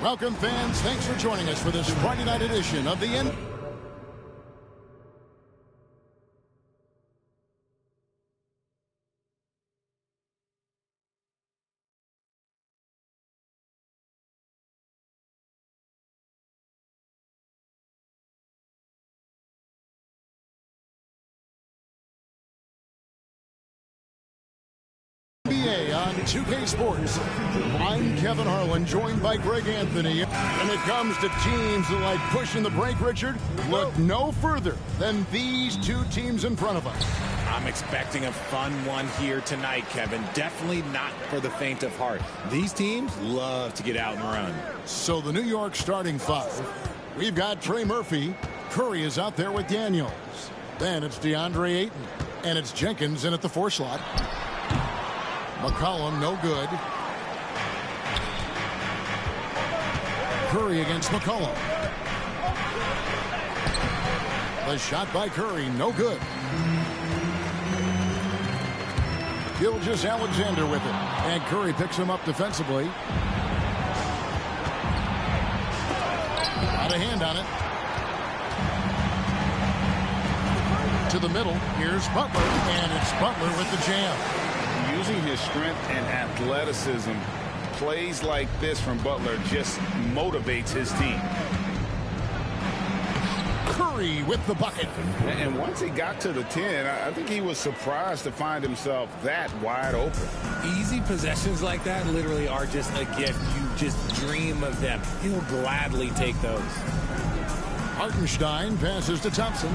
Welcome, fans. Thanks for joining us for this Friday night edition of the NBA on 2K Sports. I'm Kevin Harlan, joined by Greg Anthony. When it comes to teams that like pushing the break, Richard, look no further than these two teams in front of us. I'm expecting a fun one here tonight, Kevin. Definitely not for the faint of heart. These teams love to get out and run. So the New York starting five. We've got Trey Murphy. Curry is out there with Daniels. Then it's DeAndre Ayton. And it's Jenkins in at the 4 slot. McCollum, no good. Curry against McCollum. The shot by Curry, no good. Gilgeous-Alexander with it. And Curry picks him up defensively. Got a hand on it. To the middle. Here's Butler. And it's Butler with the jam. Using his strength and athleticism, plays like this from Butler just motivates his team. Curry with the bucket. And once he got to the 10, I think he was surprised to find himself that wide open. Easy possessions like that literally are just a gift. You just dream of them. He'll gladly take those. Hartenstein passes to Thompson.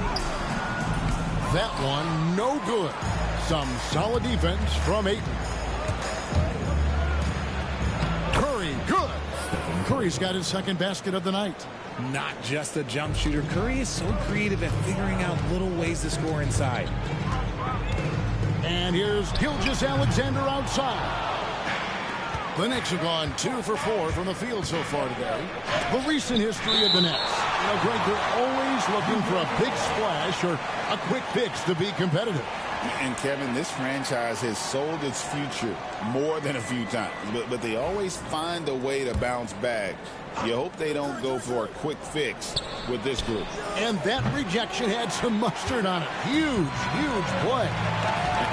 That one, no good. Some solid defense from Ayton. Curry, good. Curry's got his second basket of the night. Not just a jump shooter. Curry is so creative at figuring out little ways to score inside. And here's Gilgeous-Alexander outside. The Knicks have gone 2 for 4 from the field so far today. The recent history of the Knicks. You know, Greg, they're always looking for a big splash or a quick fix to be competitive. And Kevin, this franchise has sold its future more than a few times, but they always find a way to bounce back. You hope they don't go for a quick fix with this group. And that rejection had some mustard on it. Huge play.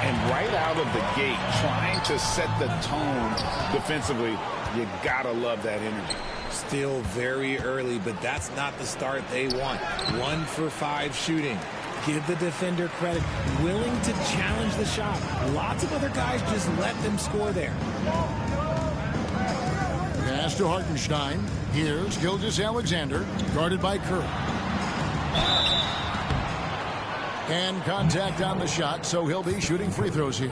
And right out of the gate, trying to set the tone defensively, you gotta love that energy. Still very early, but that's not the start they want. 1 for 5 shooting. Give the defender credit. Willing to challenge the shot. Lots of other guys just let them score there. Pass to Hartenstein. Here's Gilgeous-Alexander, guarded by Curry. And contact on the shot, so he'll be shooting free throws here.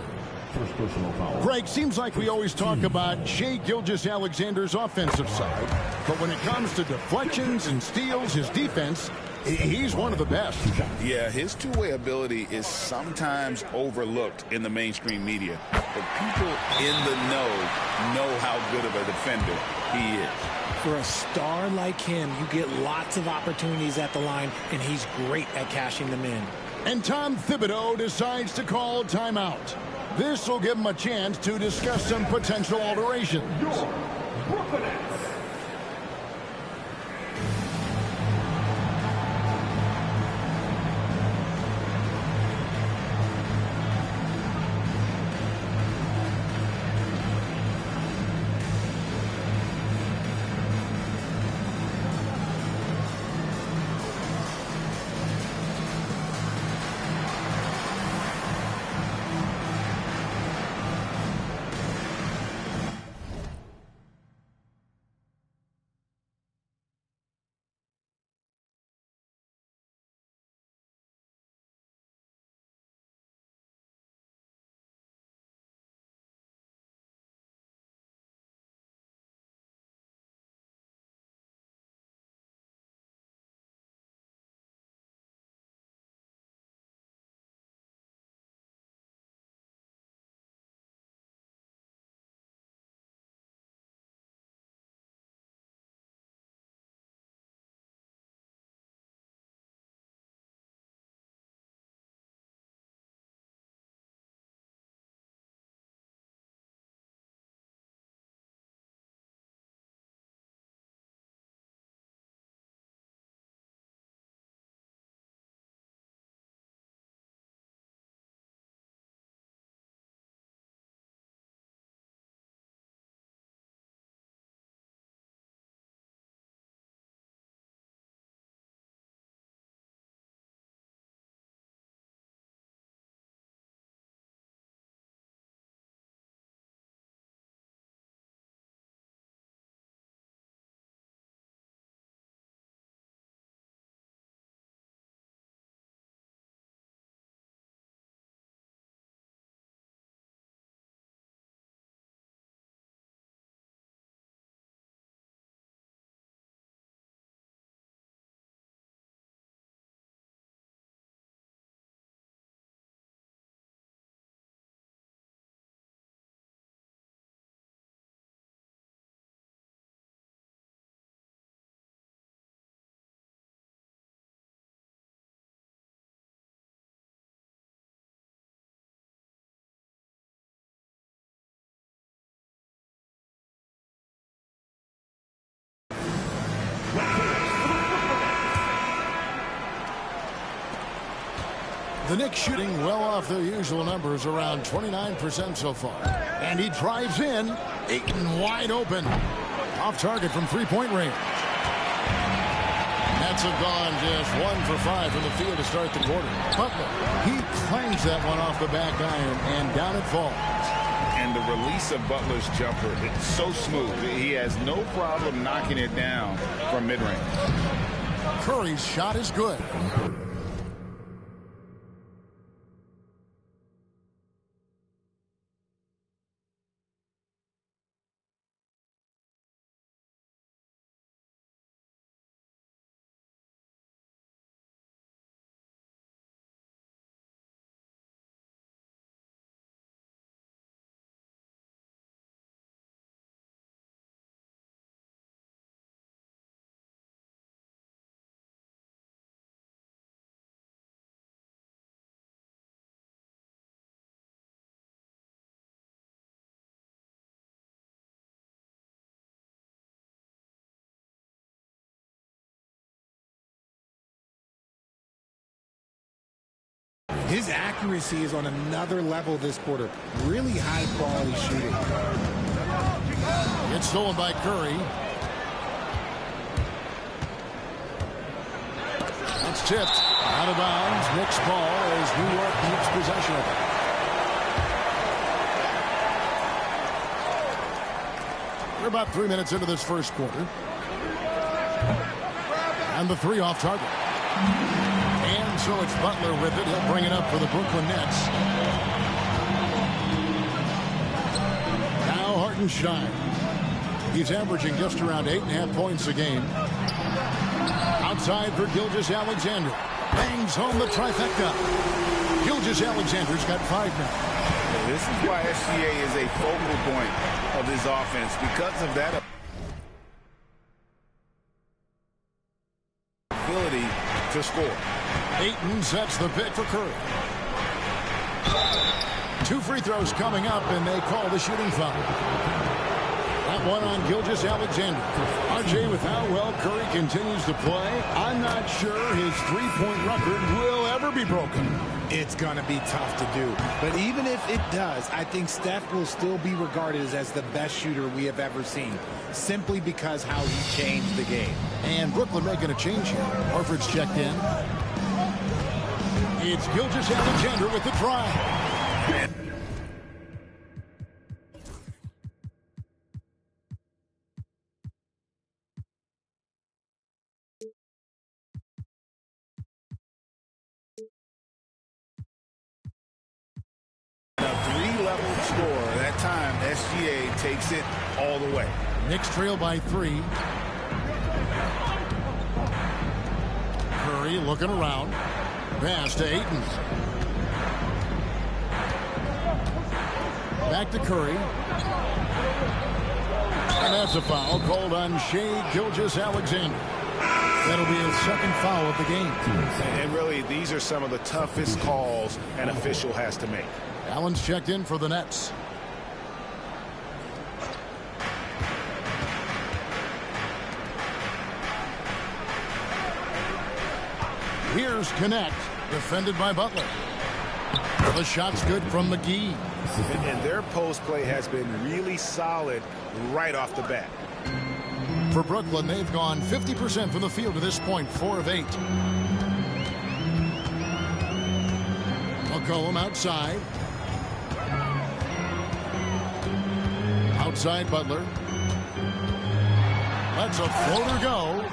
First personal foul. Greg, seems like we always talk about Shai Gilgeous-Alexander's offensive side, but when it comes to deflections and steals, his defense, he's one of the best. Yeah, his two-way ability is sometimes overlooked in the mainstream media, but people in the know how good of a defender he is. For a star like him, you get lots of opportunities at the line, and he's great at cashing them in. And Tom Thibodeau decides to call timeout. This will give him a chance to discuss some potential alterations. The Knicks shooting well off their usual numbers, around 29% so far. And he drives in. Ayton wide open. Off target from three-point range. Nets have gone just 1 for 5 from the field to start the quarter. Butler, he clangs that one off the back iron, and down it falls. And the release of Butler's jumper, it's so smooth. He has no problem knocking it down from mid-range. Curry's shot is good. His accuracy is on another level this quarter. Really high-quality shooting. It's stolen by Curry. That's tipped. Out of bounds. Knicks ball as New York keeps possession of it. We're about 3 minutes into this first quarter. And the three off target. And so it's Butler with it. He'll bring it up for the Brooklyn Nets. Now Hartenstein. He's averaging just around 8.5 points a game. Outside for Gilgeous-Alexander. Bangs home the trifecta. Gilgeous-Alexander's got 5 now. This is why SGA is a focal point of this offense, because of that ability to score. Ayton sets the pick for Curry. 2 free throws coming up, and they call the shooting foul. That one on Gilgeous-Alexander. RJ, with how well Curry continues to play, I'm not sure his three-point record will ever be broken. It's going to be tough to do. But even if it does, I think Steph will still be regarded as the best shooter we have ever seen, simply because how he changed the game. And Brooklyn making a change here. Horford's checked in. It's Gilgeous-Alexander with the drive. Three-level score. That time, SGA takes it all the way. Knicks trail by 3. Curry looking around. Pass to Ayton. Back to Curry. And that's a foul called on Shai Gilgeous-Alexander. That'll be his second foul of the game. And really, these are some of the toughest calls an official has to make. Allen's checked in for the Nets. Here's Connect, defended by Butler. The shot's good from McGee. And their post play has been really solid right off the bat. For Brooklyn, they've gone 50% from the field to this point, 4 of 8. McCollum outside. Outside Butler. Lets a floater go.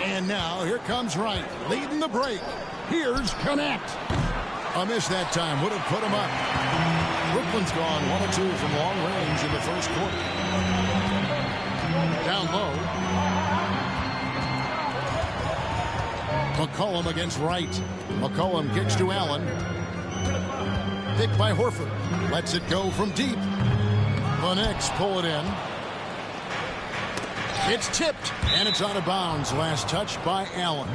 And now here comes Wright, leading the break. Here's Connect. A miss that time would have put him up. Brooklyn's gone 1 of 2 from long range in the first quarter. Down low. McCollum against Wright. McCollum kicks to Allen. Picked by Horford. Lets it go from deep. The Knicks pull it in. It's tipped, and it's out of bounds. Last touch by Allen.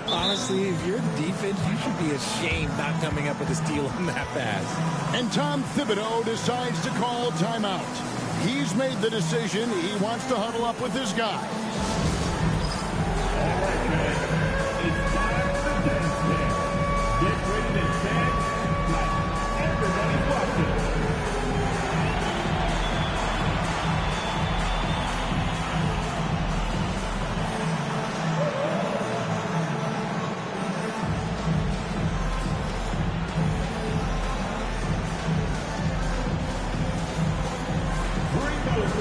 Honestly, if you're the defense, you should be ashamed not coming up with a steal on that pass. And Tom Thibodeau decides to call timeout. He's made the decision. He wants to huddle up with his guy. It's time for dance dance. Get ready to dance like everybody's watching.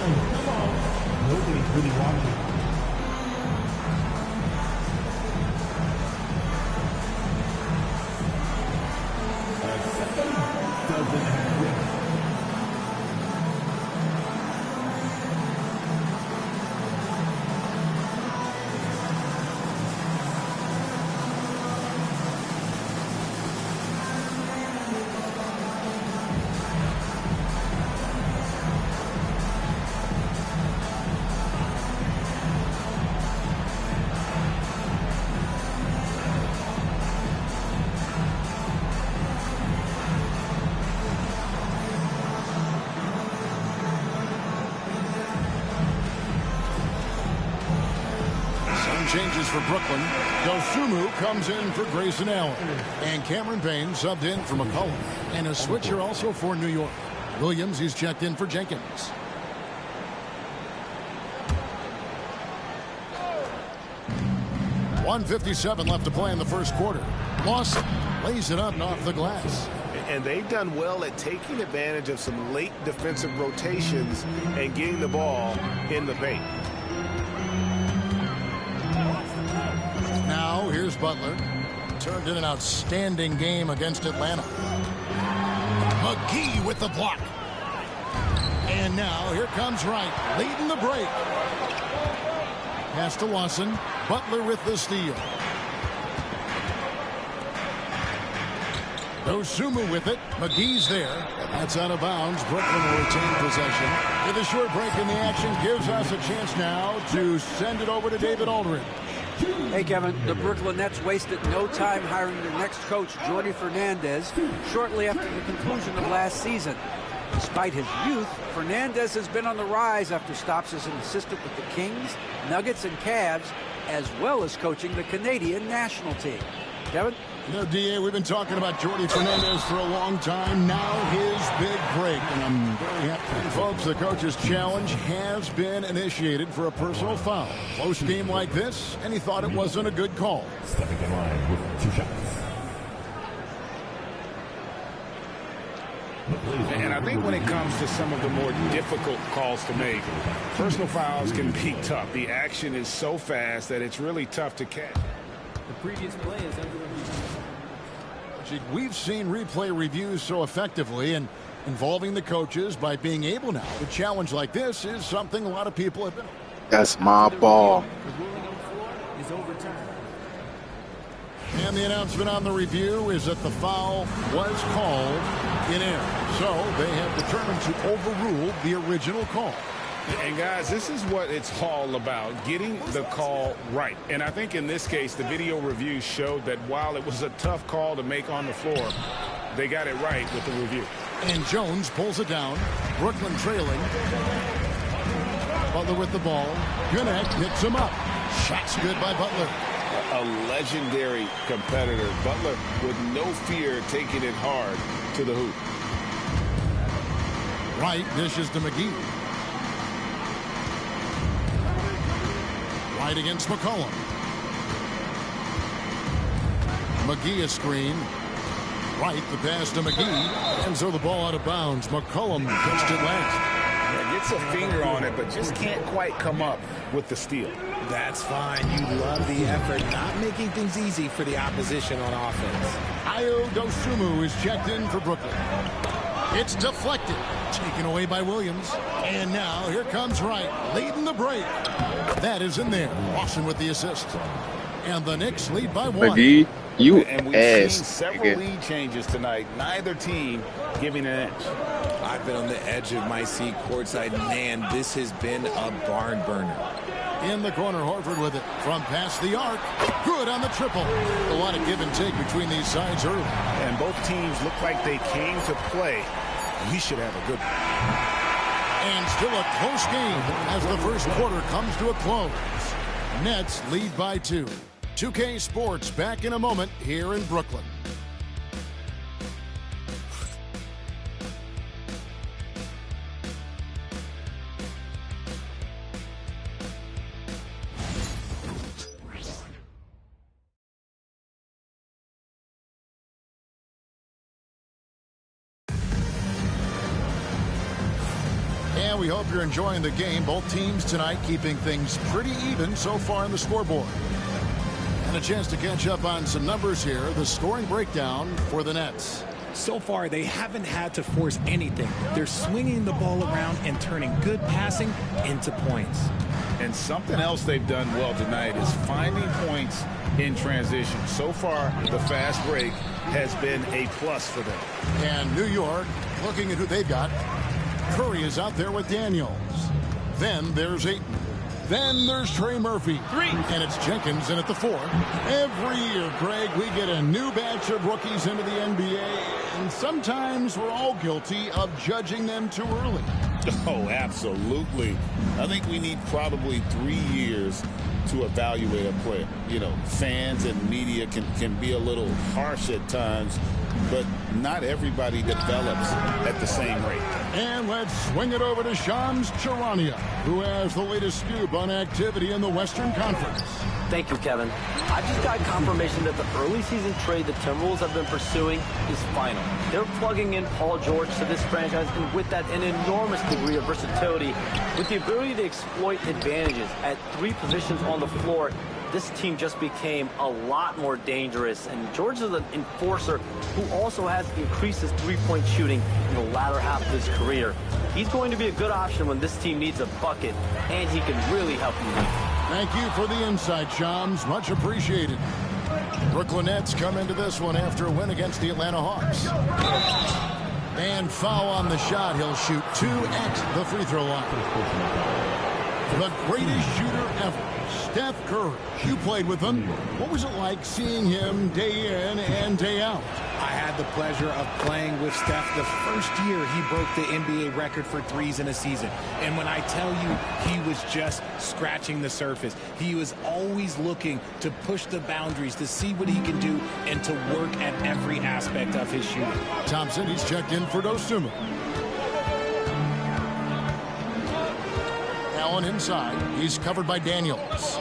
Come on. Nobody's really watching. Doesn't have it. Changes for Brooklyn. Dosunmu comes in for Grayson Allen. And Cameron Payne subbed in for McCollum. And a switcher also for New York. Williams is checked in for Jenkins. .157 left to play in the first quarter. Lawson lays it up and off the glass. And they've done well at taking advantage of some late defensive rotations and getting the ball in the paint. Now, here's Butler. Turned in an outstanding game against Atlanta. McGee with the block. And now, here comes Wright, leading the break. Pass to Lawson. Butler with the steal. Dosunmu with it. McGee's there. That's out of bounds. Brooklyn will retain possession. With a short break in the action, gives us a chance now to send it over to David Aldridge. Hey, Kevin, the Brooklyn Nets wasted no time hiring their next coach, Jordi Fernandez, shortly after the conclusion of last season. Despite his youth, Fernandez has been on the rise after stops as an assistant with the Kings, Nuggets, and Cavs, as well as coaching the Canadian national team. Kevin? You know, D.A., we've been talking about Jordi Fernandez for a long time. Now his big break, and I'm very happy. Folks, the coach's challenge has been initiated for a personal foul. Close game like this, and he thought it wasn't a good call. Stepping in line with 2 shots. And I think when it comes to some of the more difficult calls to make, personal fouls can be tough. The action is so fast that it's really tough to catch. The previous play is under review. We've seen replay reviews so effectively, and involving the coaches by being able now to challenge like this is something a lot of people have been. That's my ball. The ruling on the floor is overturned. And the announcement on the review is that the foul was called in error. So they have determined to overrule the original call. And guys, this is what it's all about, getting the call right. And I think in this case, the video review showed that while it was a tough call to make on the floor, they got it right with the review. And Jones pulls it down. Brooklyn trailing. Butler with the ball. Gwinnett hits him up. Shot's good by Butler. A legendary competitor. Butler with no fear taking it hard to the hoop. Wright dishes to McGee. Wright against McCollum. McGee a screen. Wright the pass to McGee. And so the ball out of bounds. McCollum catched it last. Yeah, gets a finger on it, but just can't quite come up with the steal. That's fine. You love the effort, not making things easy for the opposition on offense. Ayo Dosunmu is checked in for Brooklyn. It's deflected. Taken away by Williams. And now here comes Wright, leading the break. That is in there. Lawson with the assist. And the Knicks lead by 1. McGee, you And we've ass. seen several lead changes tonight. Neither team giving an inch. I've been on the edge of my seat courtside. Man, this has been a barn burner. In the corner, Horford with it. From past the arc. Good on the triple. A lot of give and take between these sides early. And both teams look like they came to play. We should have a good one. And still a close game as the first quarter comes to a close. Nets lead by 2. 2K Sports back in a moment here in Brooklyn. And we hope you're enjoying the game. Both teams tonight keeping things pretty even so far on the scoreboard. And a chance to catch up on some numbers here. The scoring breakdown for the Nets. So far, they haven't had to force anything. They're swinging the ball around and turning good passing into points. And something else they've done well tonight is finding points in transition. So far, the fast break has been a plus for them. And New York, looking at who they've got. Curry is out there with Daniels. Then there's Ayton. Then there's Trey Murphy. 3. And it's Jenkins in at the 4. Every year, Greg, we get a new batch of rookies into the NBA, and sometimes we're all guilty of judging them too early. Oh, absolutely. I think we need probably 3 years to evaluate a player. You know, fans and media can be a little harsh at times, but not everybody develops at the same rate. And let's swing it over to Shams Charania, who has the latest scoop on activity in the Western Conference. Thank you, Kevin. I just got confirmation that the early season trade the Timberwolves have been pursuing is final. They're plugging in Paul George to this franchise, and with that, an enormous degree of versatility. With the ability to exploit advantages at 3 positions on the floor, this team just became a lot more dangerous. And George is an enforcer who also has increased his three-point shooting in the latter half of his career. He's going to be a good option when this team needs a bucket, and he can really help you win. Thank you for the insight, Shams. Much appreciated. Brooklyn Nets come into this one after a win against the Atlanta Hawks. And foul on the shot. He'll shoot 2 at the free throw line. The greatest shooter ever, Steph Curry. You played with him. What was it like seeing him day in and day out? I had the pleasure of playing with Steph the first year he broke the NBA record for threes in a season. And when I tell you he was just scratching the surface, he was always looking to push the boundaries, to see what he can do, and to work at every aspect of his shooting. Thompson, he's checked in for Dostuma. Allen inside. He's covered by Daniels.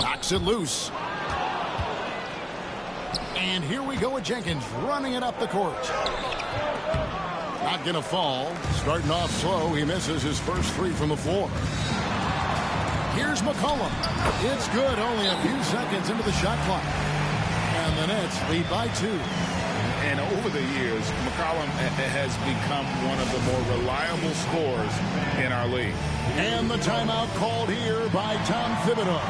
Knocks it loose. And here we go with Jenkins running it up the court. Not going to fall. Starting off slow. He misses his first 3 from the floor. Here's McCollum. It's good. Only a few seconds into the shot clock. And the Nets lead by 2. And over the years, McCollum has become one of the more reliable scorers in our league. And the timeout called here by Tom Thibodeau.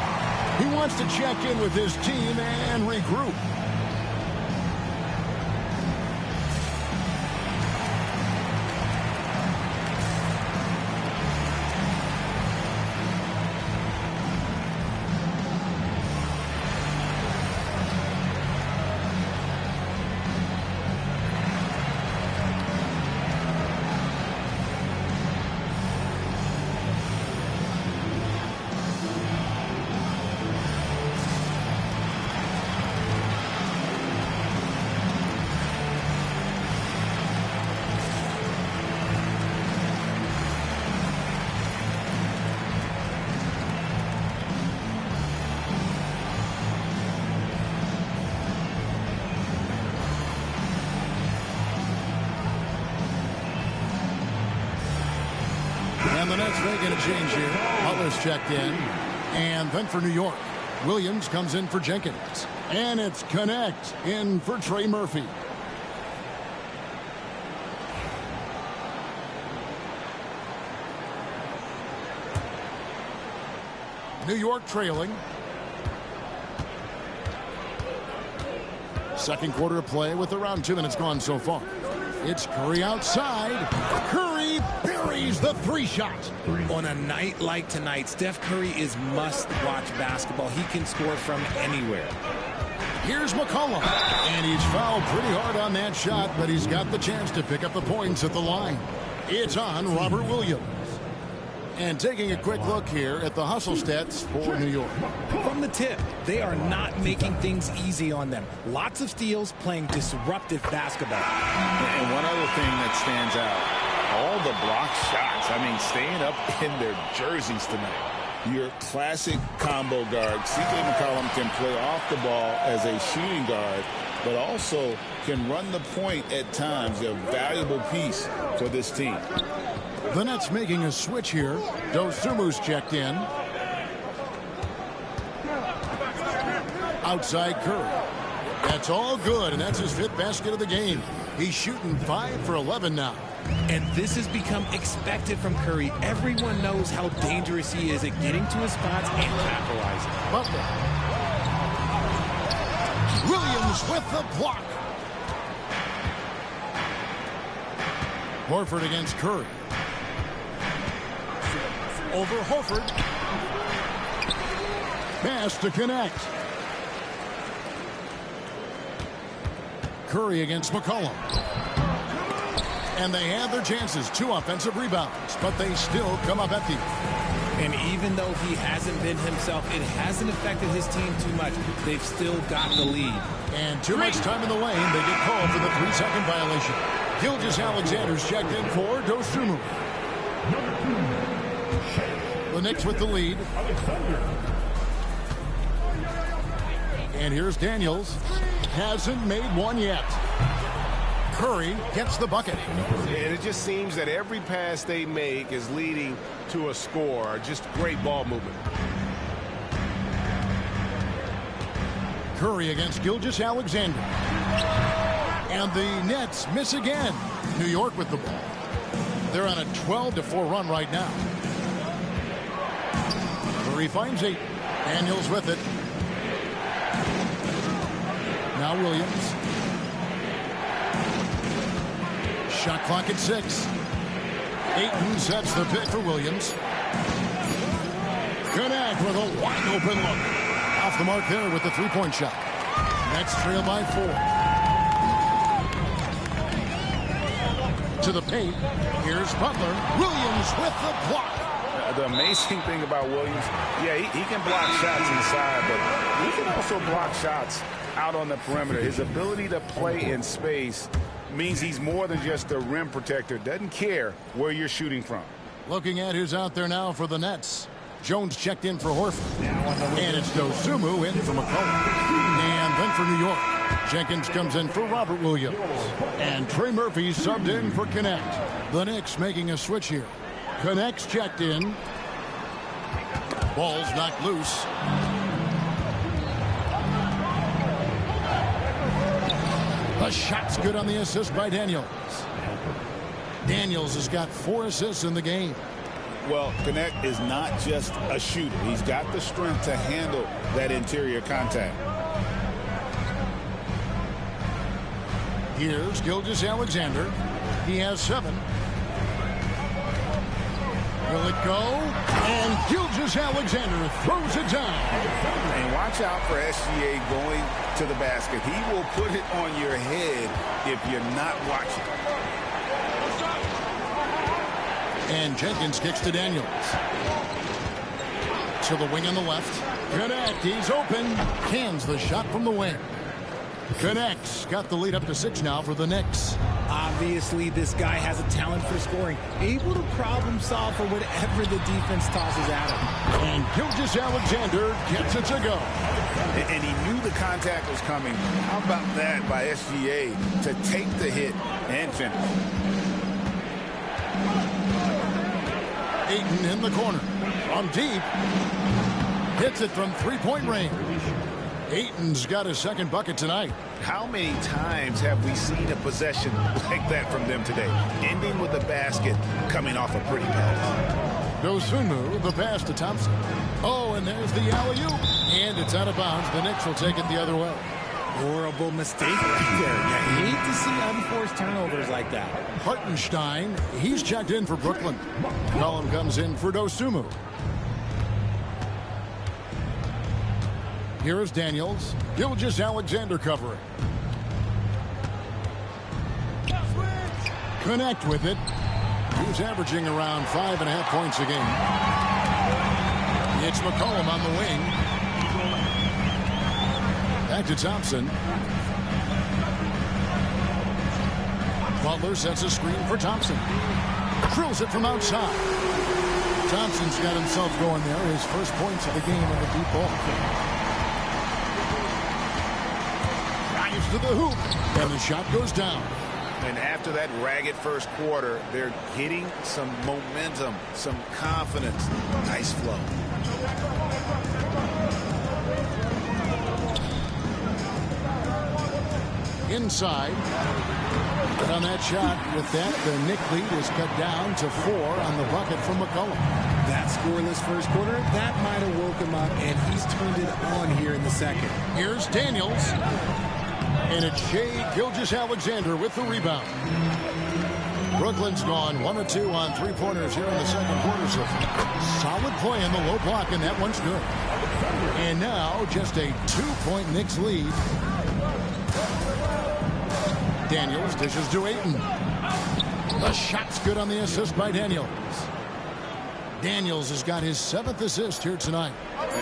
He wants to check in with his team and regroup. And the Nets making a change here. Butler's checked in. And then for New York, Williams comes in for Jenkins. And it's Connect in for Trey Murphy. New York trailing. Second quarter of play with around 2 minutes gone so far. It's Curry outside. Curry buries the 3-shot. On a night like tonight, Steph Curry is must-watch basketball. He can score from anywhere. Here's McCollum. And he's fouled pretty hard on that shot, but he's got the chance to pick up the points at the line. It's on Robert Williams. And taking a quick look here at the hustle stats for New York. From the tip, they are not making things easy on them. Lots of steals, playing disruptive basketball. And one other thing that stands out, all the block shots. I mean, staying up in their jerseys tonight. Your classic combo guard, C.J. McCollum, can play off the ball as a shooting guard, but also can run the point at times. A valuable piece for this team. The Nets making a switch here. Dosumu's checked in. Outside Curry. That's all good, and that's his 5th basket of the game. He's shooting 5 for 11 now. And this has become expected from Curry. Everyone knows how dangerous he is at getting to his spots and capitalizing. Butler. Williams with the block. Horford against Curry. Over Horford. Pass to connect. Curry against McCollum. And they have their chances. 2 offensive rebounds, but they still come up empty. And even though he hasn't been himself, it hasn't affected his team too much. They've still got the lead. And too much time in the lane. They get called for the 3-second violation. Gilgeous-Alexander's checked in for Dosumu. The Knicks with the lead. And here's Daniels. Hasn't made one yet. Curry gets the bucket. And it just seems that every pass they make is leading to a score. Just great ball movement. Curry against Gilgeous-Alexander. And the Nets miss again. New York with the ball. They're on a 12-4 run right now. Curry finds 8. Daniels with it. Now Williams. Shot clock at 6. Ayton sets the pick for Williams. Connect with a wide open look. Off the mark there with the 3-point shot. Nets trail by 4. To the paint. Here's Butler. Williams with the block. The amazing thing about Williams, yeah, he can block shots inside, but he can also block shots out on the perimeter. His ability to play in space means he's more than just a rim protector. Doesn't care where you're shooting from. Looking at who's out there now for the Nets. Jones checked in for Horford. And it's Dosumu in for McCollum. And then for New York, Jenkins comes in for Robert Williams. And Trey Murphy subbed in for Connect. The Knicks making a switch here. Connect's checked in. Ball's knocked loose. The shot's good on the assist by Daniels. Daniels has got 4 assists in the game. Well, Connect is not just a shooter. He's got the strength to handle that interior contact. Here's Gilgeous-Alexander. He has 7. Will it go? And Gilgeous-Alexander throws it down. And watch out for SGA going to the basket. He will put it on your head if you're not watching. And Jenkins kicks to Daniels. To the wing on the left. Connect, he's open. Hands the shot from the wing. Connects. Got the lead up to 6 now for the Knicks. Obviously, this guy has a talent for scoring. Able to problem solve for whatever the defense tosses at him. And Gilgeous-Alexander gets it to go. And he knew the contact was coming. How about that by SGA to take the hit and finish? Ayton in the corner. From deep. Hits it from 3-point range. Ayton's got his 2nd bucket tonight. How many times have we seen a possession like that from them today? Ending with a basket, coming off a pretty pass. Dosumu, the pass to Thompson. Oh, and there's the alley-oop. And it's out of bounds. The Knicks will take it the other way. Horrible mistake right there. You hate to see unforced turnovers like that. Hartenstein, he's checked in for Brooklyn. Collum comes in for Dosumu. Here is Daniels. Gilgeous-Alexander covering. Connect with it. He's averaging around 5.5 points a game. It's McCollum on the wing. Back to Thompson. Butler sets a screen for Thompson. Drills it from outside. Thompson's got himself going there. His first points of the game on the deep ball. Drives to the hoop. And the shot goes down. And after that ragged first quarter, they're getting some momentum, some confidence. Nice flow. Inside. But on that shot, with that, the Knicks lead is cut down to 4 on the bucket from McCollum. That scoreless first quarter, that might have woke him up, and he's turned it on here in the second. Here's Daniels. And it's Shai Gilgeous-Alexander with the rebound. Brooklyn's gone 1 of 2 on three-pointers here in the second quarter. So solid play in the low block, and that one's good. And now just a 2-point Knicks lead. Daniels dishes to Ayton. The shot's good on the assist by Daniels. Daniels has got his 7th assist here tonight.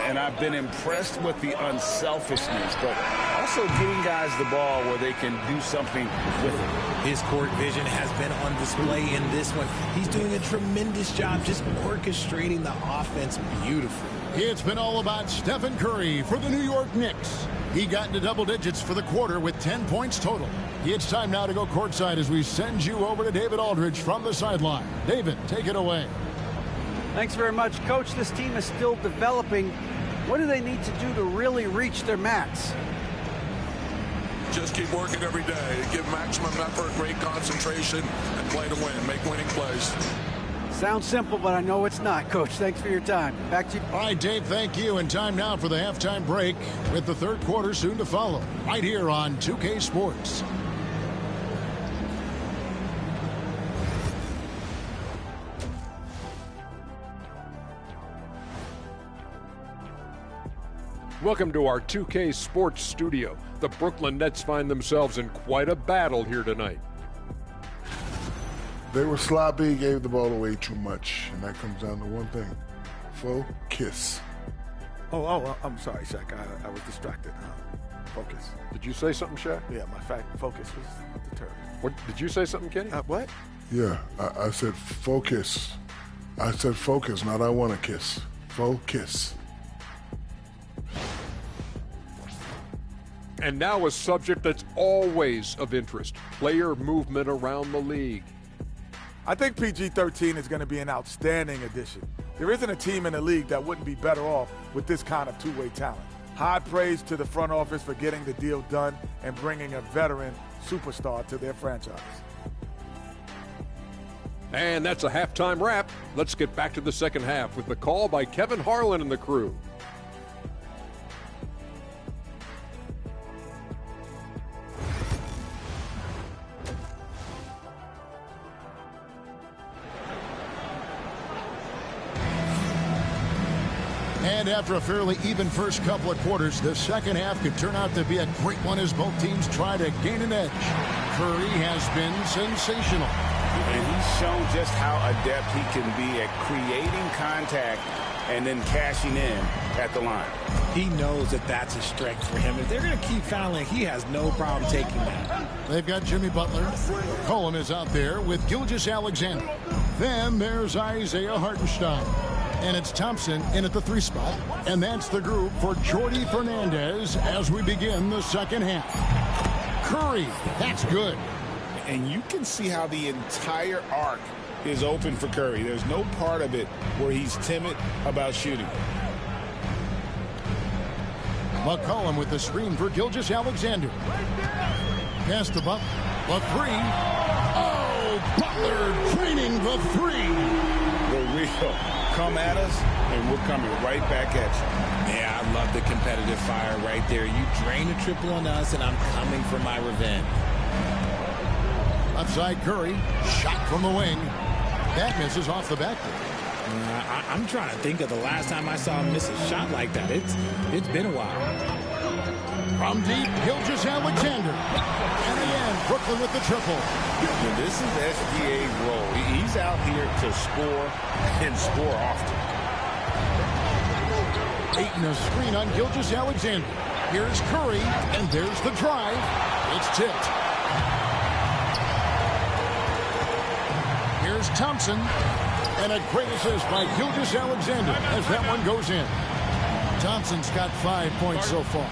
And I've been impressed with the unselfishness, but also getting guys the ball where they can do something with it. His court vision has been on display in this one. He's doing a tremendous job just orchestrating the offense beautifully. It's been all about Stephen Curry for the New York Knicks. He got into double digits for the quarter with 10 points total. It's time now to go courtside as we send you over to David Aldridge from the sideline. David, take it away. Thanks very much, Coach. This team is still developing. What do they need to do to really reach their max? Just keep working every day. Give maximum effort, great concentration, and play to win. Make winning plays. Sounds simple, but I know it's not, Coach. Thanks for your time. Back to you. All right, Dave, thank you. And time now for the halftime break with the third quarter soon to follow. Right here on 2K Sports. Welcome to our 2K Sports studio. The Brooklyn Nets find themselves in quite a battle here tonight. They were sloppy, gave the ball away too much, and that comes down to one thing. Focus. I'm sorry, Shaq. I was distracted. Focus. Did you say something, Shaq? Yeah, my focus was deterred. What did you say something, Kenny? What? Yeah, I said focus. I said focus, not I want to kiss. Focus. And now a subject that's always of interest, player movement around the league. I think PG-13 is going to be an outstanding addition. There isn't a team in the league that wouldn't be better off with this kind of two-way talent. High praise to the front office for getting the deal done and bringing a veteran superstar to their franchise. And that's a halftime wrap. Let's get back to the second half with the call by Kevin Harlan and the crew. And after a fairly even first couple of quarters, the second half could turn out to be a great one as both teams try to gain an edge. Curry has been sensational. And he's shown just how adept he can be at creating contact and then cashing in at the line. He knows that that's a strength for him. If they're going to keep fouling, he has no problem taking that. They've got Jimmy Butler. Cullen is out there with Gilgeous-Alexander. Then there's Isaiah Hartenstein. And it's Thompson in at the 3 spot. And that's the group for Jordi Fernandez as we begin the second half. Curry, that's good. And you can see how the entire arc is open for Curry. There's no part of it where he's timid about shooting. McCollum with the screen for Gilgeous-Alexander. Pass to Butler. The 3. Oh, Butler draining the 3. The real. Come at us, and we're coming right back at you. Yeah, I love the competitive fire right there. You drain a triple on us, and I'm coming for my revenge. Outside Curry. Shot from the wing. That misses off the backboard. I'm trying to think of the last time I saw him miss a shot like that. It's been a while. From deep, Gilgeous-Alexander. And again, Brooklyn with the triple. Well, this is SGA's role. He's out here to score and score often. Ayton a screen on Gilgeous-Alexander. Here's Curry, and there's the drive. It's tipped. Here's Thompson. And a great assist by Gilgeous-Alexander as that one goes in. Thompson's got 5 points so far.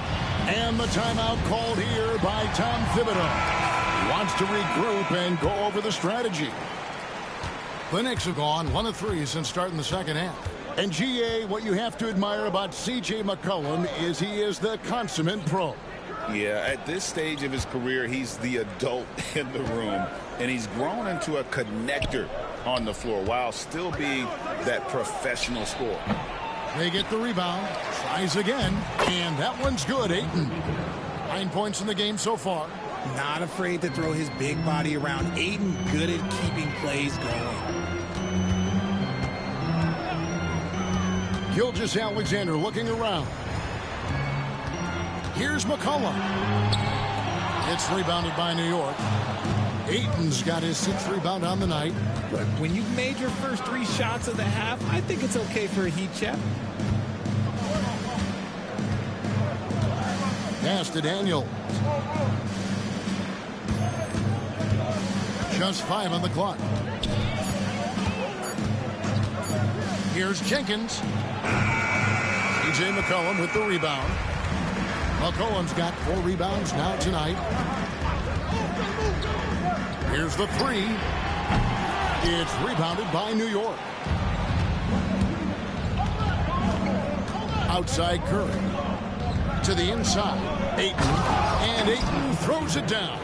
And the timeout called here by Tom Thibodeau. He wants to regroup and go over the strategy. The Knicks have gone 1 of 3 since starting the second half. And GA, what you have to admire about C.J. McCollum is he is the consummate pro. Yeah, at this stage of his career, he's the adult in the room. And he's grown into a connector on the floor while still being that professional scorer. They get the rebound. Tries again. And that one's good, Ayton. 9 points in the game so far. Not afraid to throw his big body around. Ayton good at keeping plays going. Gilgeous-Alexander looking around. Here's McCollum. It's rebounded by New York. Ayton's got his 6th rebound on the night. Look, when you've made your first 3 shots of the half, I think it's okay for a heat check. Pass to Daniel. Just 5 on the clock. Here's Jenkins. C.J. McCollum with the rebound. McCollum's got 4 rebounds now tonight. Here's the 3. It's rebounded by New York. Outside Curry. To the inside. Ayton. And Ayton throws it down.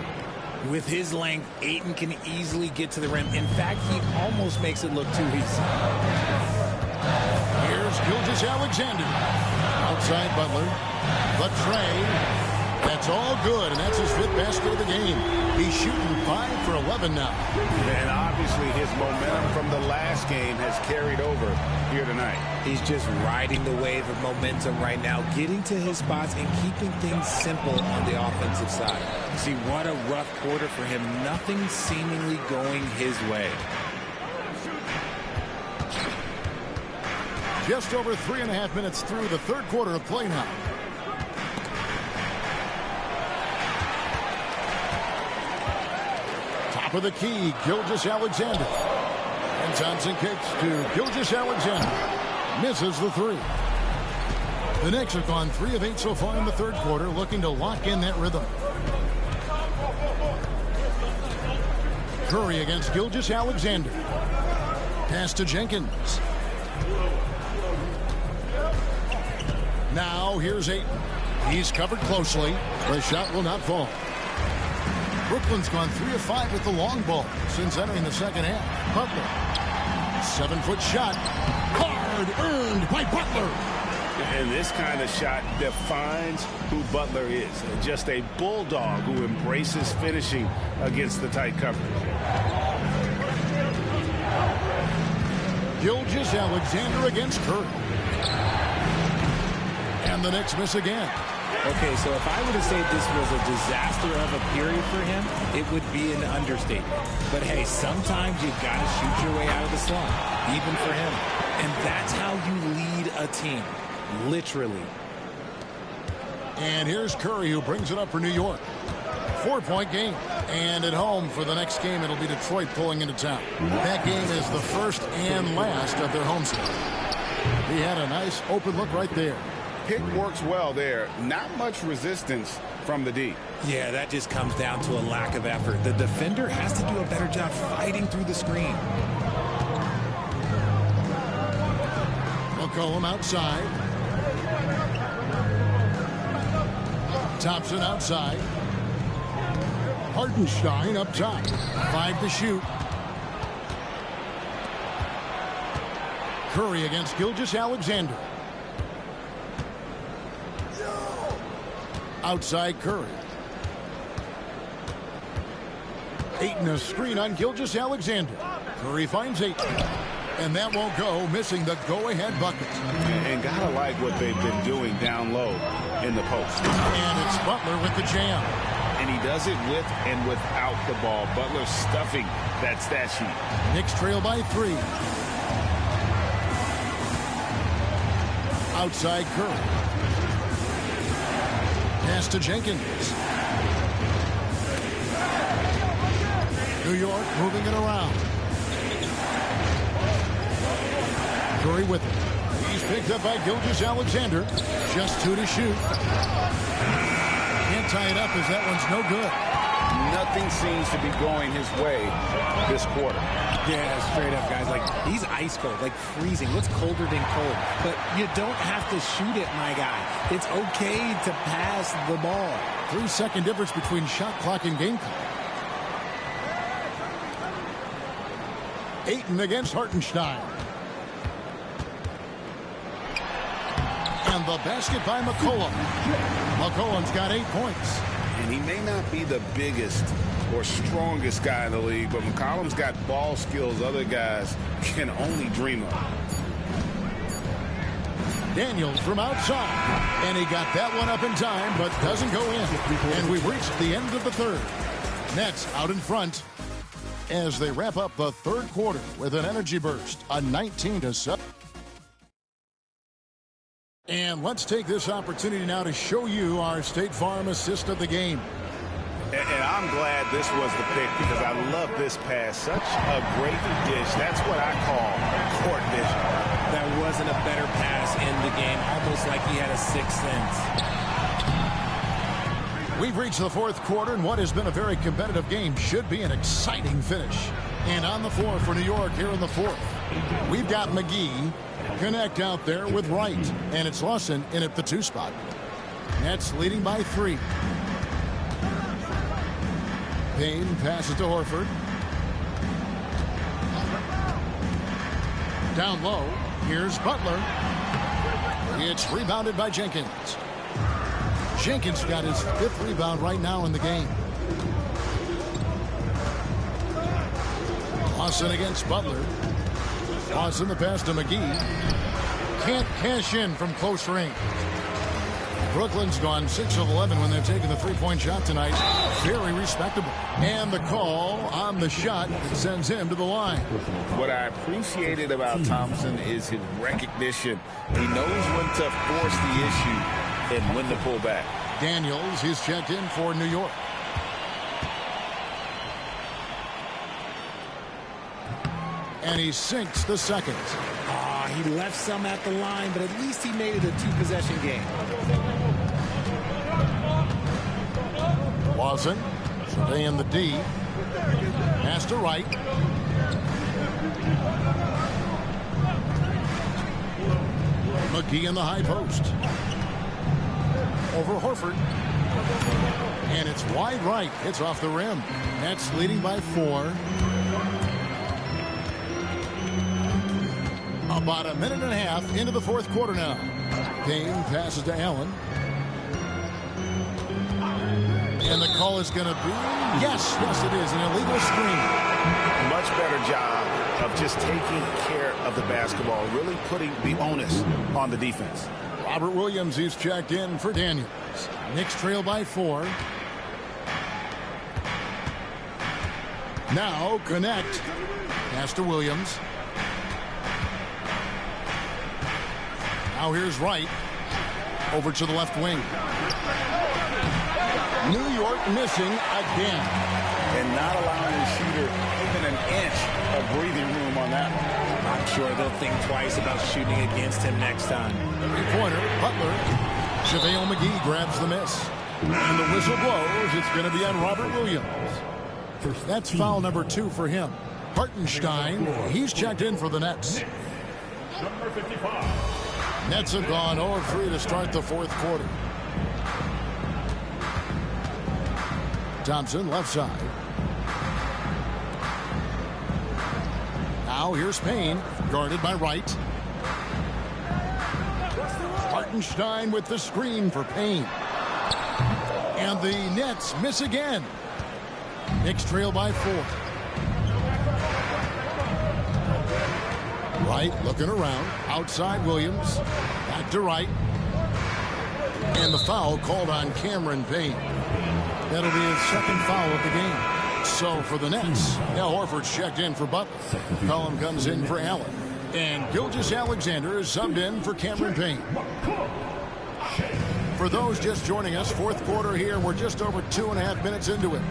With his length, Ayton can easily get to the rim. In fact, he almost makes it look too easy. Here's Gilgeous-Alexander. Outside Butler. The tray. That's all good, and that's his 5th basket of the game. He's shooting 5 for 11 now. And obviously his momentum from the last game has carried over here tonight. He's just riding the wave of momentum right now, getting to his spots and keeping things simple on the offensive side. See, what a rough quarter for him. Nothing seemingly going his way. Just over 3.5 minutes through the 3rd quarter of play now. Top of the key, Gilgeous-Alexander. And Thompson kicks to Gilgeous-Alexander. Misses the 3. The Knicks have gone 3 of 8 so far in the 3rd quarter, looking to lock in that rhythm. Curry against Gilgeous-Alexander. Pass to Jenkins. Now here's Ayton. He's covered closely. The shot will not fall. Brooklyn's gone 3 of 5 with the long ball since entering the second half. Butler. 7-foot shot. Hard earned by Butler. And this kind of shot defines who Butler is. Just a bulldog who embraces finishing against the tight coverage. Gilgeous-Alexander against Curry. And the Knicks miss again. Okay, so if I were to say this was a disaster of a period for him, it would be an understatement. But hey, sometimes you've got to shoot your way out of the slump, even for him. And that's how you lead a team, literally. And here's Curry, who brings it up for New York. 4-point game. And at home for the next game, it'll be Detroit pulling into town. That game is the first and last of their homestand. He had a nice open look right there. Pick works well there. Not much resistance from the D. Yeah, that just comes down to a lack of effort. The defender has to do a better job fighting through the screen. McCollum outside. Thompson outside. Hartenstein up top. 5 to shoot. Curry against Gilgeous-Alexander. Outside Curry. Ayton a screen on Gilgeous-Alexander. Curry finds 8. And that won't go, missing the go-ahead bucket. And gotta like what they've been doing down low in the post. And it's Butler with the jam. And he does it with and without the ball. Butler stuffing that stat sheet. Knicks trail by 3. Outside Curry. Pass to Jenkins. New York moving it around. Curry with it. He's picked up by Gilgeous-Alexander. Just 2 to shoot. Can't tie it up as that one's no good. Nothing seems to be going his way this quarter. Yeah, straight up, guys. Like, he's ice cold, like freezing. What's colder than cold? But you don't have to shoot it, my guy. It's okay to pass the ball. 3-second difference between shot clock and game clock. Ayton against Hartenstein. And the basket by McCollum. McCollum's got 8 points. And he may not be the biggest or strongest guy in the league, but McCollum's got ball skills other guys can only dream of. Daniels from outside. And he got that one up in time, but doesn't go in. And we've reached the end of the third. Nets out in front as they wrap up the third quarter with an energy burst, a 19-7. And let's take this opportunity now to show you our State Farm assist of the game. And I'm glad this was the pick because I love this pass. Such a great dish. That's what I call court vision. That wasn't a better pass in the game. Almost like he had a 6th sense. We've reached the fourth quarter, and what has been a very competitive game should be an exciting finish. And on the floor for New York here in the fourth, we've got McGee. Connect out there with Wright, and it's Lawson in at the 2 spot. Nets leading by 3. Payne passes to Horford. Down low, here's Butler. It's rebounded by Jenkins. Jenkins got his 5th rebound right now in the game. Lawson against Butler. Lawson the pass to McGee. Can't cash in from close range. Brooklyn's gone 6 of 11 when they've taken the 3-point shot tonight. Very respectable. And the call on the shot that sends him to the line. What I appreciated about Thompson is his recognition. He knows when to force the issue and when to pull back. Daniels, he's checked in for New York. And he sinks the second. He left some at the line, but at least he made it a 2-possession game. Lawson surveying the D. Pass to Wright. McGee in the high post. Over Horford. And it's wide right. Hits off the rim. Nets leading by 4. About a minute and a half into the fourth quarter now. Payne passes to Allen. And the call is going to be, yes, it is, an illegal screen. Much better job of just taking care of the basketball, really putting the onus on the defense. Robert Williams, he's checked in for Daniels. Knicks trail by 4. Now connect. Pass to Williams. Now here's Wright. Over to the left wing. New York missing again. And not allowing the shooter even an inch of breathing room on that one. I'm sure they'll think twice about shooting against him next time. 3-pointer, Butler. JaVale McGee grabs the miss. And the whistle blows. It's going to be on Robert Williams. That's foul number 2 for him. Hartenstein, he's checked in for the Nets. Number 55. Nets have gone 0-3 to start the fourth quarter. Thompson, left side. Now here's Payne, guarded by Wright. Hartenstein with the screen for Payne. And the Nets miss again. Knicks trail by 4. Right, looking around. Outside Williams. Back to right. And the foul called on Cameron Payne. That'll be his second foul of the game. So for the Nets, Al Horford's checked in for Butler. Collum comes in for Allen. And Gilgeous-Alexander is subbed in for Cameron Payne. For those just joining us, fourth quarter here. We're just over 2.5 minutes into it.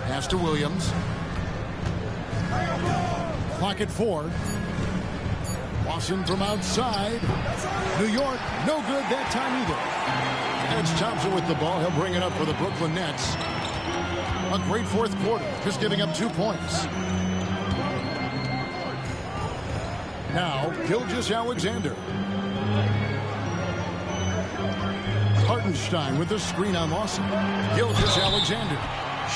Pass to Williams. Clock at 4. Lawson from outside. New York, no good that time either. It's Thompson with the ball. He'll bring it up for the Brooklyn Nets. A great fourth quarter, just giving up 2 points. Now, Gilgeous-Alexander. Hartenstein with the screen on Lawson. Gilgeous-Alexander.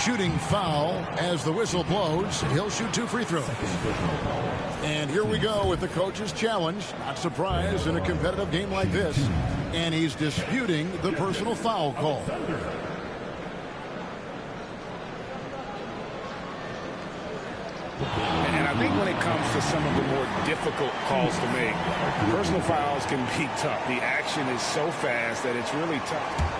Shooting foul as the whistle blows. He'll shoot 2 free throws. And here we go with the coach's challenge. Not surprised in a competitive game like this. And he's disputing the personal foul call. And I think when it comes to some of the more difficult calls to make, personal fouls can be tough. The action is so fast that it's really tough.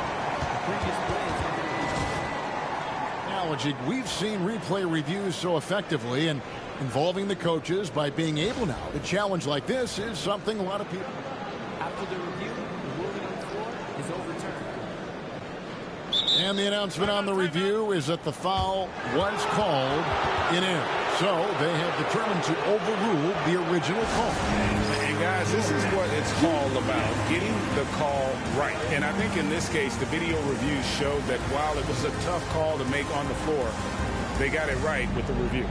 We've seen replay reviews so effectively, and involving the coaches by being able now to challenge like this is something a lot of people. After the review, the ruling on the floor is overturned. And the announcement on the review is that the foul was called in error. So they have determined to overrule the original call. And guys, this is what it's all about, getting the call right. And I think in this case, the video review showed that while it was a tough call to make on the floor, they got it right with the review.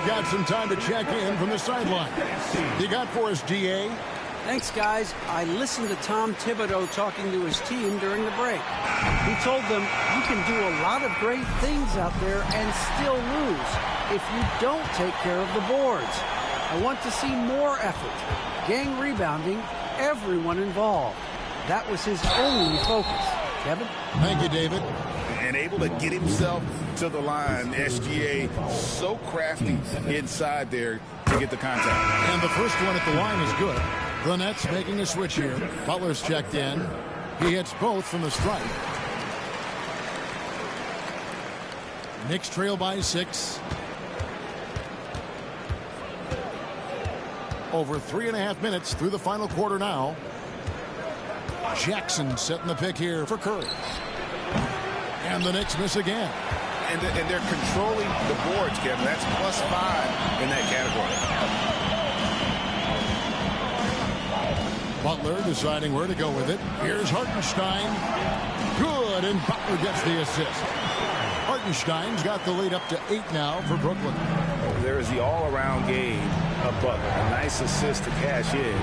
Got some time to check in from the sideline. You got for us, DA? Thanks, guys. I listened to Tom Thibodeau talking to his team during the break. He told them, you can do a lot of great things out there and still lose if you don't take care of the boards. I want to see more effort. Gang rebounding, everyone involved. That was his only focus. Kevin? Thank you, David. And able to get himself to the line. SGA so crafty inside there to get the contact. And the first one at the line is good. The Nets making a switch here. Butler's checked in. He hits both from the stripe. Knicks trail by 6. Over 3.5 minutes through the final quarter now. Jackson setting the pick here for Curry. And the Knicks miss again. And they're controlling the boards, Kevin. That's +5 in that category. Butler deciding where to go with it. Here's Hartenstein. Good, and Butler gets the assist. Hartenstein's got the lead up to 8 now for Brooklyn. There is the all-around game of Butler. A nice assist to cash in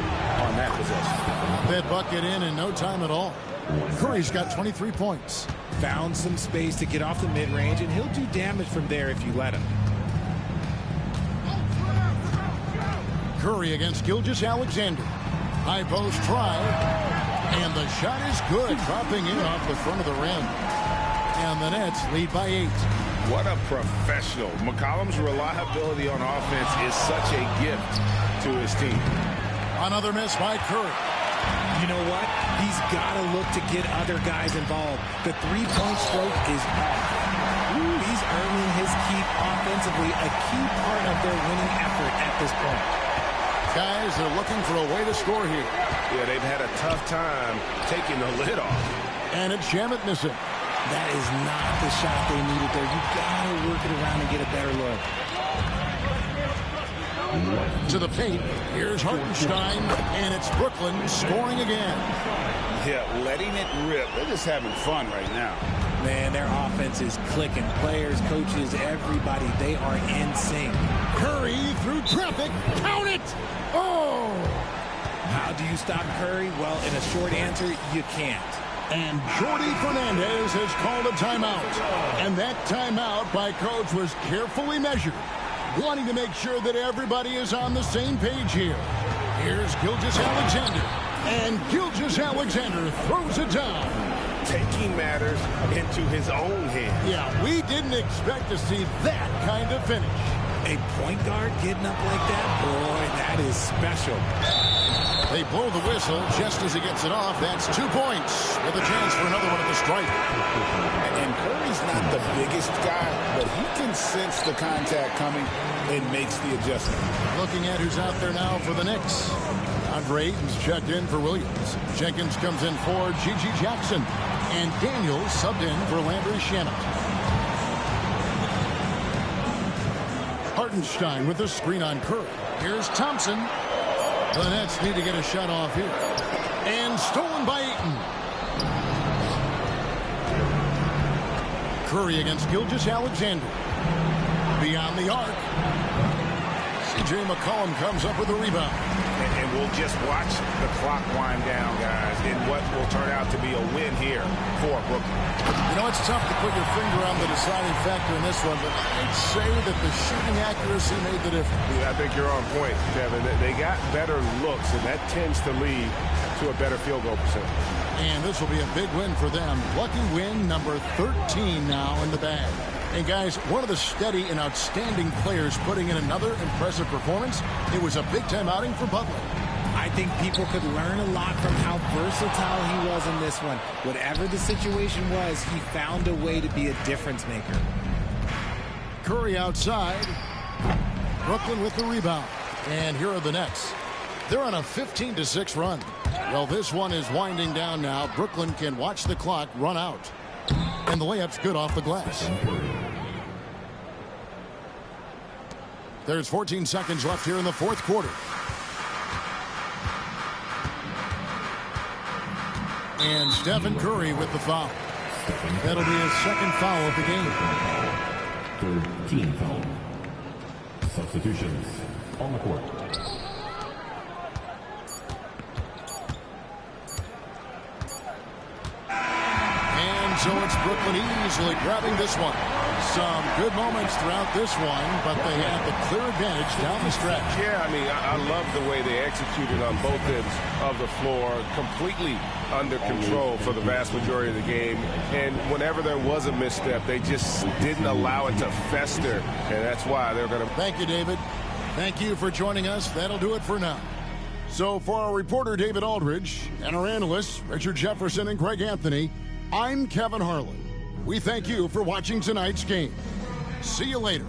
on that possession. That bucket in no time at all. Curry's got 23 points. Found some space to get off the mid-range, and he'll do damage from there if you let him. Curry against Gilgeous-Alexander. High post try. And the shot is good. Dropping in off the front of the rim. And the Nets lead by 8. What a professional. McCollum's reliability on offense is such a gift to his team. Another miss by Curry. You know what? He's got to look to get other guys involved. The three-point stroke is off. He's earning his keep offensively, a key part of their winning effort at this point. Guys, they're looking for a way to score here. Yeah, they've had a tough time taking the lid off. And it's Shamet missing. That is not the shot they needed there. You got to work it around and get a better look. To the paint. Here's Hartenstein, and it's Brooklyn scoring again. Yeah, letting it rip. They're just having fun right now. Man, their offense is clicking. Players, coaches, everybody, they are in sync. Curry through traffic. Count it! Oh! How do you stop Curry? Well, in a short answer, you can't. And Jordi Fernandez has called a timeout. And that timeout by Coach was carefully measured, wanting to make sure that everybody is on the same page here. Here's Gilgeous-Alexander. And Gilgeous-Alexander throws it down. Taking matters into his own hands. Yeah, we didn't expect to see that kind of finish. A point guard getting up like that? Boy, that is special. They blow the whistle just as he gets it off. That's 2 points with a chance for another one at the stripe. And Curry's not the biggest guy, but he can sense the contact coming and makes the adjustment. Looking at who's out there now for the Knicks. Andre Ayton's checked in for Williams. Jenkins comes in for G.G. Jackson. And Daniels subbed in for Landry Shamet. Hartenstein with the screen on Curry. Here's Thompson. The Nets need to get a shot off here. And stolen by Ayton. Curry against Gilgeous-Alexander. Beyond the arc. C.J. McCollum comes up with a rebound. And we'll just watch the clock wind down, guys, in what will turn out to be a win here for Brooklyn. You know, it's tough to put your finger on the deciding factor in this one, but I'd say that the shooting accuracy made the difference. Yeah, I think you're on point, Kevin. They got better looks, and that tends to lead to a better field goal percentage. And this will be a big win for them. Lucky win number 13 now in the bag. And guys, one of the steady and outstanding players putting in another impressive performance. It was a big-time outing for Butler. I think people could learn a lot from how versatile he was in this one. Whatever the situation was, he found a way to be a difference maker. Curry outside. Brooklyn with the rebound. And here are the Nets. They're on a 15-6 run. Well, this one is winding down now. Brooklyn can watch the clock run out. And the layup's good off the glass. There's 14 seconds left here in the fourth quarter. And Stephen Curry with the foul. That'll be his second foul of the game. Third team foul. Substitutions on the court. And so it's Brooklyn easily grabbing this one. Some good moments throughout this one, but they had the clear advantage down the stretch. Yeah, I mean, I love the way they executed on both ends of the floor, completely under control for the vast majority of the game. And whenever there was a misstep, they just didn't allow it to fester, and that's why they're going to... Thank you, David. Thank you for joining us. That'll do it for now. So for our reporter, David Aldridge, and our analysts, Richard Jefferson and Greg Anthony, I'm Kevin Harlan. We thank you for watching tonight's game. See you later.